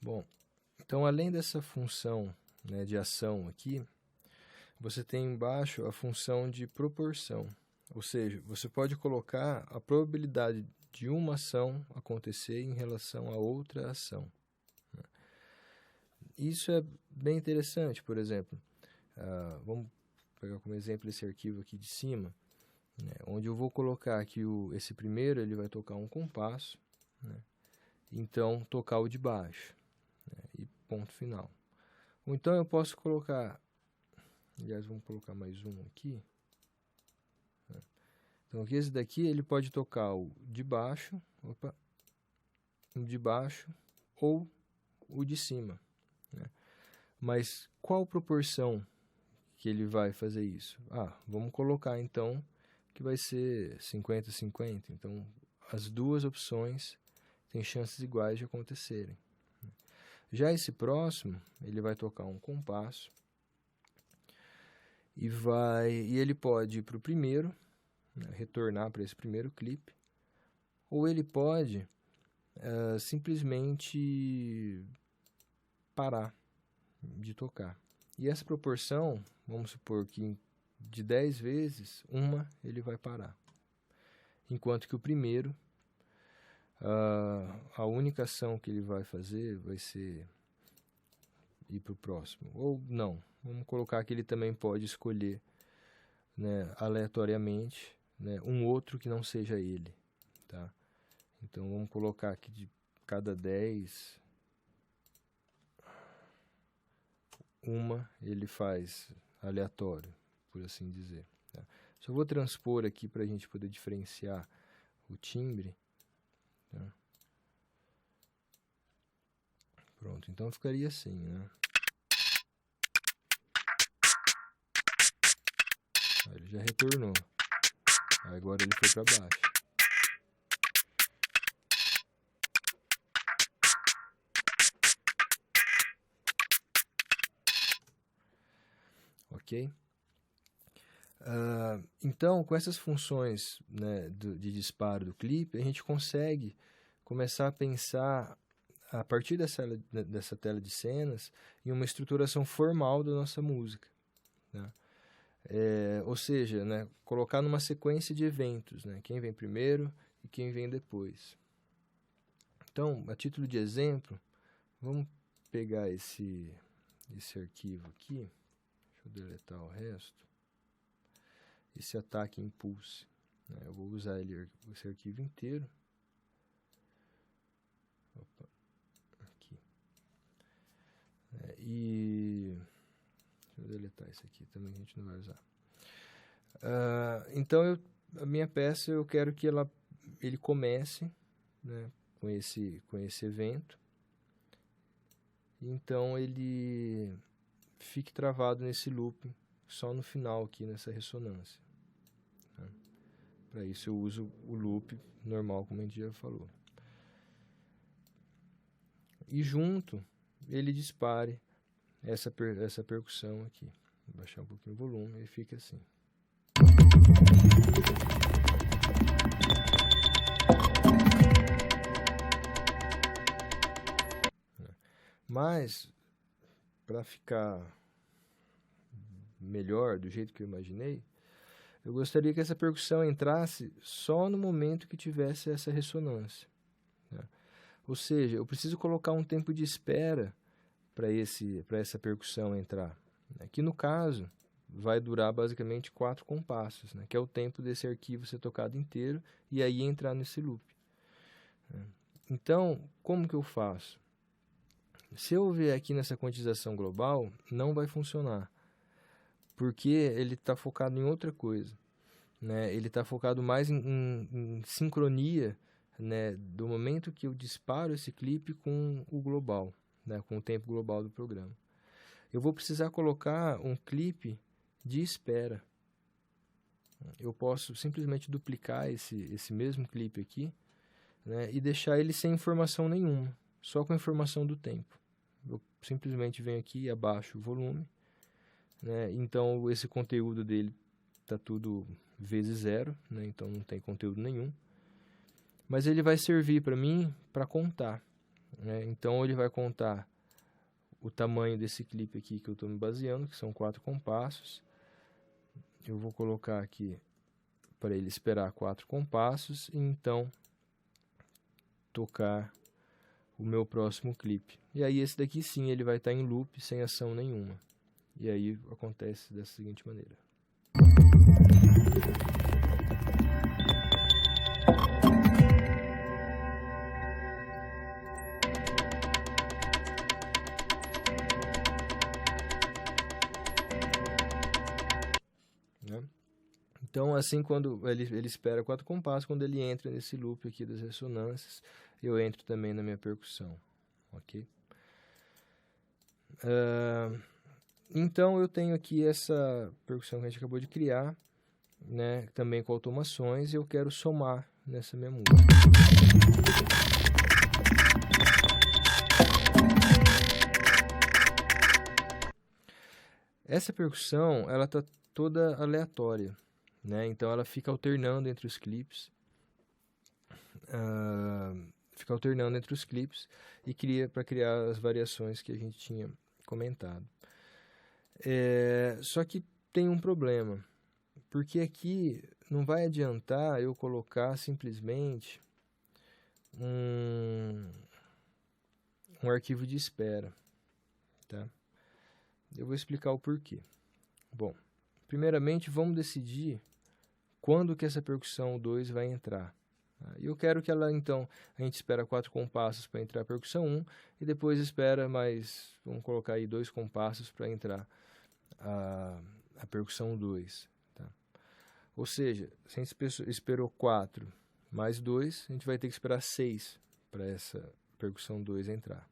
Bom, então além dessa função, né, de ação aqui, você tem embaixo a função de proporção. Ou seja, você pode colocar a probabilidade de uma ação acontecer em relação a outra ação. Isso é bem interessante, por exemplo. Vamos pegar como exemplo esse arquivo aqui de cima, né, onde eu vou colocar que esse primeiro ele vai tocar um compasso, né, então tocar o de baixo, né, e ponto final. Ou então eu posso colocar, aliás, vamos colocar mais um aqui. Né. Então aqui, esse daqui ele pode tocar o de baixo, o de baixo ou o de cima, né. Mas qual proporção que ele vai fazer isso? Vamos colocar então que vai ser 50-50. Então, as duas opções têm chances iguais de acontecerem. Já esse próximo, ele vai tocar um compasso e ele pode ir para o primeiro, né, retornar para esse primeiro clipe, ou ele pode simplesmente parar de tocar. E essa proporção, vamos supor que de 10 vezes, uma ele vai parar. Enquanto que o primeiro, a única ação que ele vai fazer vai ser ir para o próximo. Ou não, vamos colocar que ele também pode escolher, né, aleatoriamente, né, um outro que não seja ele. Tá? Então vamos colocar aqui de cada 10, uma ele faz aleatório, por assim dizer. Tá? Só vou transpor aqui para a gente poder diferenciar o timbre. Tá? Pronto, então ficaria assim, né? Aí ele já retornou. Aí agora ele foi para baixo. Ok? Então, com essas funções, né, de disparo do clipe, a gente consegue começar a pensar, a partir dessa tela de cenas, em uma estruturação formal da nossa música. Né? Ou seja, né, colocar numa sequência de eventos, né, quem vem primeiro e quem vem depois. Então, a título de exemplo, vamos pegar esse arquivo aqui. Deixa eu deletar o resto. Esse ataque impulse, né? Eu vou usar esse arquivo inteiro. Opa, aqui. E deixa eu deletar esse aqui também, a gente não vai usar. Então a minha peça eu quero que ele comece, né, com esse evento. Então ele fique travado nesse loop só no final aqui nessa ressonância. Né? Para isso eu uso o loop normal, como a gente já falou. E junto ele dispare essa percussão aqui. Vou baixar um pouquinho o volume e fica assim. Mas, para ficar melhor, do jeito que eu imaginei, eu gostaria que essa percussão entrasse só no momento que tivesse essa ressonância. Né? Ou seja, eu preciso colocar um tempo de espera para essa percussão entrar. Aqui no caso, vai durar basicamente 4 compassos, né? Que é o tempo desse arquivo ser tocado inteiro e aí entrar nesse loop. Então, como que eu faço? Se eu vier aqui nessa quantização global, não vai funcionar, porque ele está focado em outra coisa. Né? Ele está focado mais em sincronia, né, do momento que eu disparo esse clipe com o global, né, com o tempo global do programa. Eu vou precisar colocar um clipe de espera. Eu posso simplesmente duplicar esse mesmo clipe aqui, né, e deixar ele sem informação nenhuma, só com a informação do tempo. Eu simplesmente venho aqui e abaixo o volume, né, então esse conteúdo dele está tudo vezes 0, né, então não tem conteúdo nenhum. Mas ele vai servir para mim para contar. né? Então ele vai contar o tamanho desse clipe aqui que eu estou me baseando, que são 4 compassos. Eu vou colocar aqui para ele esperar 4 compassos e então tocar o meu próximo clipe. E aí esse daqui sim, ele vai estar em loop, sem ação nenhuma. E aí acontece dessa seguinte maneira. Né? Então, assim, quando ele espera 4 compassos, quando ele entra nesse loop aqui das ressonâncias, eu entro também na minha percussão, ok? Então, eu tenho aqui essa percussão que a gente acabou de criar, né, também com automações, e eu quero somar nessa minha música. Essa percussão, ela tá toda aleatória, né? Então ela fica alternando entre os clipes, e cria para criar as variações que a gente tinha comentado. Só que tem um problema, porque aqui não vai adiantar eu colocar simplesmente um arquivo de espera, tá? Eu vou explicar o porquê. Bom, primeiramente vamos decidir quando que essa percussão 2 vai entrar. E eu quero que ela, então, a gente espera 4 compassos para entrar a percussão 1 e depois espera mais, vamos colocar aí 2 compassos para entrar a percussão 2. Tá? Ou seja, se a gente esperou 4 mais 2, a gente vai ter que esperar 6 para essa percussão 2 entrar.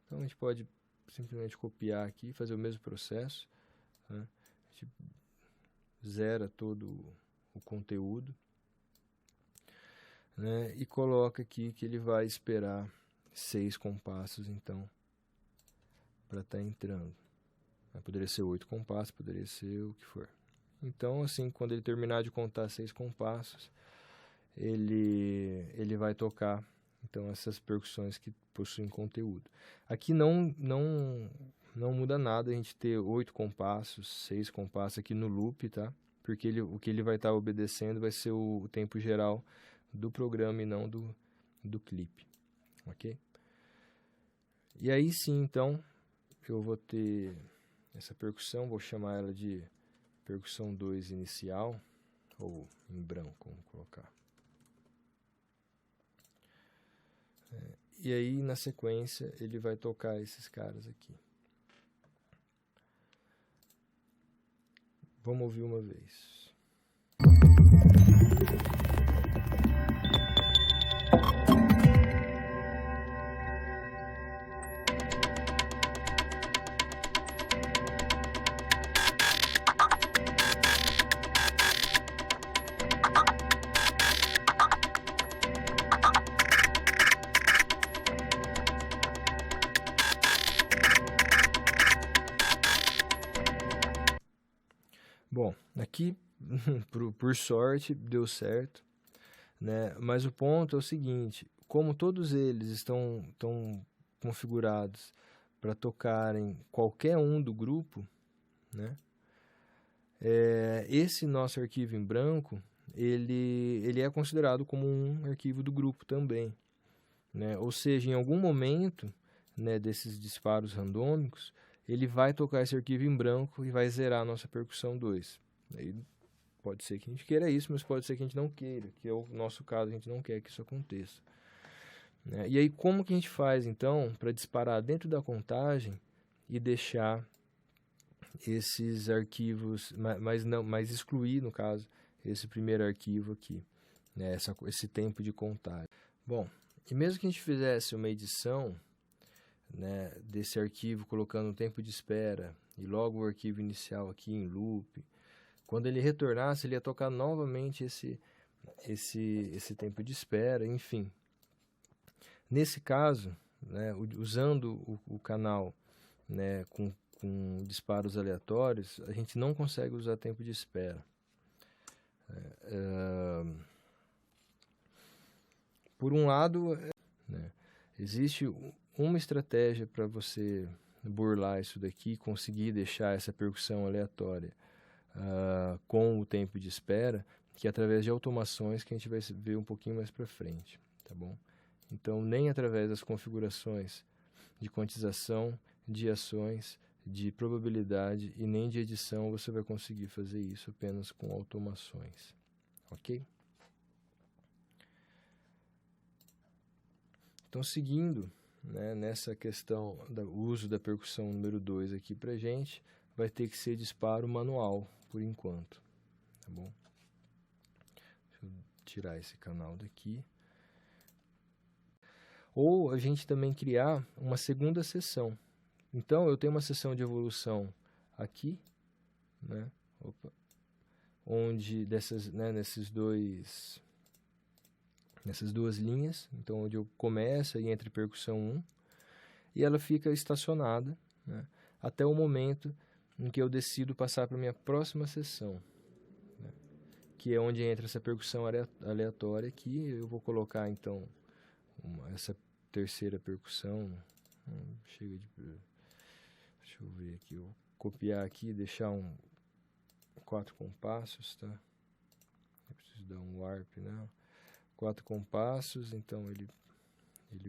Então a gente pode simplesmente copiar aqui, fazer o mesmo processo, né? A gente zera todo o conteúdo, né? E coloca aqui que ele vai esperar 6 compassos, então, para estar entrando. Poderia ser 8 compassos, poderia ser o que for. Então, assim, quando ele terminar de contar 6 compassos, ele vai tocar, então, essas percussões que possuem conteúdo. Aqui não muda nada a gente ter 8 compassos, 6 compassos aqui no loop, tá? Porque o que ele vai estar obedecendo vai ser o tempo geral do programa e não do clipe, ok? E aí sim, então, eu vou ter essa percussão, vou chamar ela de percussão 2 inicial, ou em branco, vamos colocar. E aí, na sequência, ele vai tocar esses caras aqui. Vamos ouvir uma vez. Bom, aqui, por sorte, deu certo, né? Mas o ponto é o seguinte, como todos eles estão configurados para tocarem qualquer um do grupo, né? Esse nosso arquivo em branco, ele é considerado como um arquivo do grupo também, né? Ou seja, em algum momento, né, desses disparos randômicos, ele vai tocar esse arquivo em branco e vai zerar a nossa percussão 2. Aí pode ser que a gente queira isso, mas pode ser que a gente não queira, que é o nosso caso, a gente não quer que isso aconteça. Né? E aí como que a gente faz, então, para disparar dentro da contagem e deixar esses arquivos, mas excluir, no caso, esse primeiro arquivo aqui, né, esse tempo de contagem. Bom, e mesmo que a gente fizesse uma edição, né, desse arquivo colocando o tempo de espera e logo o arquivo inicial aqui em loop, quando ele retornasse, ele ia tocar novamente esse tempo de espera, enfim. Nesse caso, né, usando o canal, né, com disparos aleatórios, a gente não consegue usar tempo de espera. Por um lado, né, Existe uma estratégia para você burlar isso daqui e conseguir deixar essa percussão aleatória com o tempo de espera, que é através de automações que a gente vai ver um pouquinho mais para frente, tá bom? Então, nem através das configurações de quantização, de ações, de probabilidade e nem de edição você vai conseguir fazer isso apenas com automações, ok? Então, seguindo, né, nessa questão do uso da percussão número 2 aqui pra gente, vai ter que ser disparo manual, por enquanto, tá bom? Deixa eu tirar esse canal daqui. Ou a gente também criar uma segunda sessão. Então, eu tenho uma sessão de evolução aqui, né? Onde nessas duas linhas, então onde eu começo e entre percussão 1, e ela fica estacionada, né, até o momento em que eu decido passar para a minha próxima sessão, né, que é onde entra essa percussão aleatória aqui. Eu vou colocar então essa terceira percussão, chega de... Deixa eu ver aqui, eu vou copiar aqui, deixar 4 compassos, tá? Eu preciso dar um warp, né? 4 compassos, então ele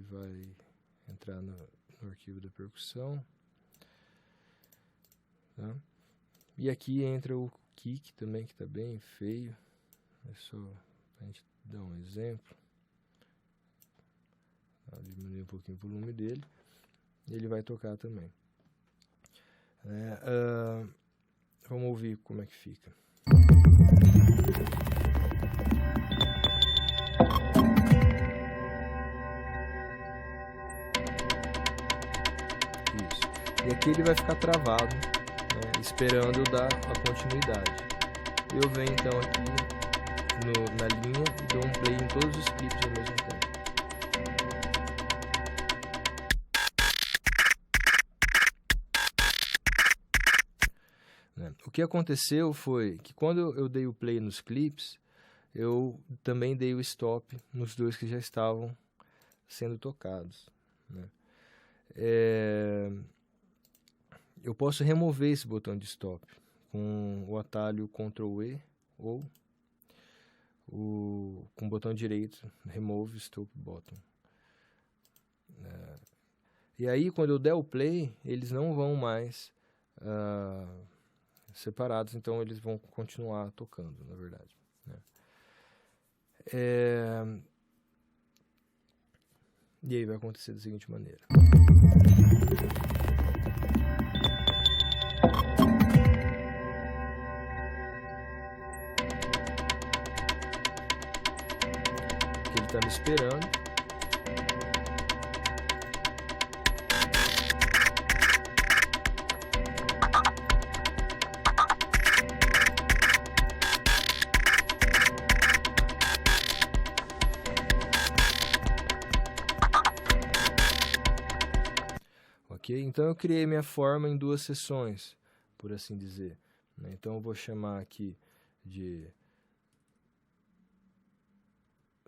vai entrar no arquivo da percussão, tá? E aqui entra o kick também, que está bem feio, é só a gente dar um exemplo. Vou diminuir um pouquinho o volume dele, e ele vai tocar também. Vamos ouvir como é que fica. E aqui ele vai ficar travado, né, esperando eu dar a continuidade. Eu venho então aqui na linha e dou um play em todos os clipes ao mesmo tempo. Né? O que aconteceu foi que quando eu dei o play nos clipes, eu também dei o stop nos dois que já estavam sendo tocados, né? Eu posso remover esse botão de stop com o atalho Ctrl E ou com o botão direito, Remove Stop Button. E aí, quando eu der o play, eles não vão mais separados, então eles vão continuar tocando, na verdade, né? E aí vai acontecer da seguinte maneira. Ele está me esperando. Ok? Então eu criei minha forma em 2 sessões, por assim dizer, né? Então eu vou chamar aqui de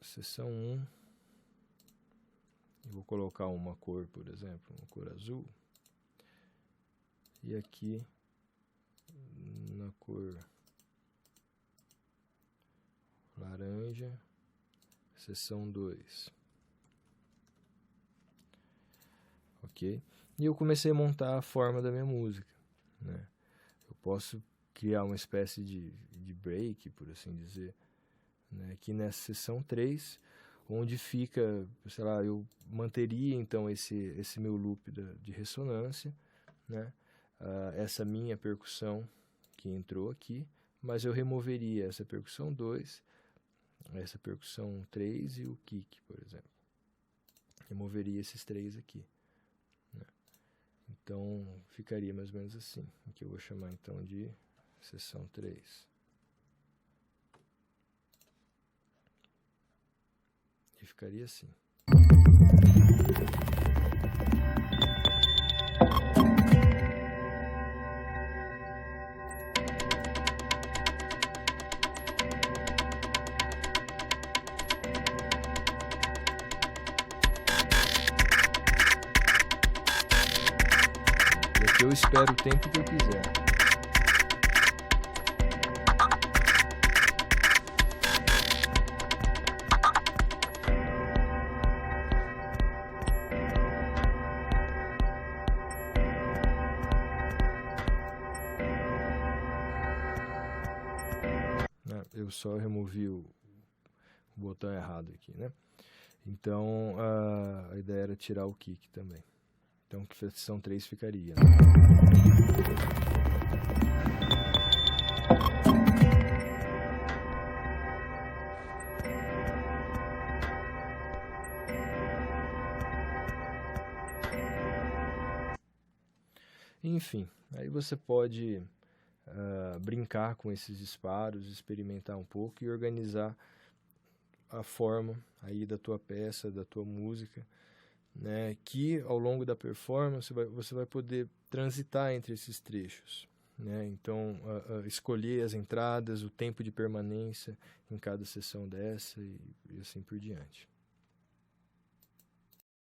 sessão 1, e vou colocar uma cor, por exemplo, uma cor azul, e aqui na cor laranja, sessão 2, ok? E eu comecei a montar a forma da minha música, né? Eu posso criar uma espécie de break, por assim dizer, né, aqui nessa sessão 3, onde fica, sei lá, eu manteria então esse meu loop de ressonância, né, essa minha percussão que entrou aqui, mas eu removeria essa percussão 2, essa percussão 3 e o kick, por exemplo. Removeria esses 3 aqui, né? Então ficaria mais ou menos assim, que eu vou chamar então de sessão 3. E ficaria assim. que eu espero o tempo que eu quiser. Eu só removi o botão errado aqui, né? Então, a ideia era tirar o kick também. Então, que seção 3 ficaria, né? Enfim, aí você pode brincar com esses disparos, experimentar um pouco e organizar a forma aí da tua peça, da tua música, né, que ao longo da performance você vai poder transitar entre esses trechos, né? Então, escolher as entradas, o tempo de permanência em cada sessão dessa e assim por diante.